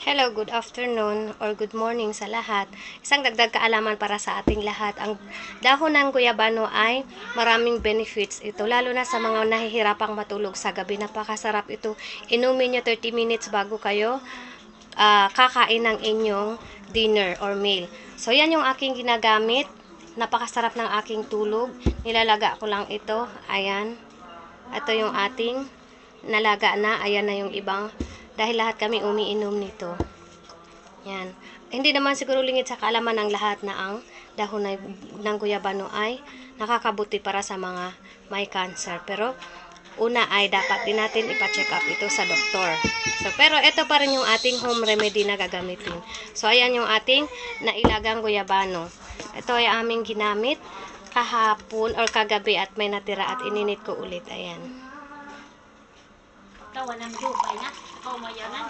Hello, good afternoon or good morning sa lahat. Isang dagdag kaalaman para sa ating lahat. Ang dahon ng guyabano ay maraming benefits ito, lalo na sa mga nahihirapang matulog sa gabi. Napakasarap ito. Inumin nyo 30 minutes bago kayo kakain ng inyong dinner or meal. So, yan yung aking ginagamit. Napakasarap ng aking tulog. Nilalaga ko lang ito. Ayan. Ito yung ating nalaga na. Ayan na yung ibang. Dahil lahat kami umiinom nito. Yan. Hindi naman siguro lingid sa kaalaman ng lahat na ang dahon ng guyabano ay nakakabuti para sa mga may cancer. Pero una ay dapat din natin ipa-check up ito sa doktor. So, pero ito pa rin yung ating home remedy na gagamitin. So, ayan yung ating nailagang guyabano. Ito ay aming ginamit kahapon or kagabi at may natira at ininit ko ulit. Ayan. Tawanan mo ba na? O mayanan,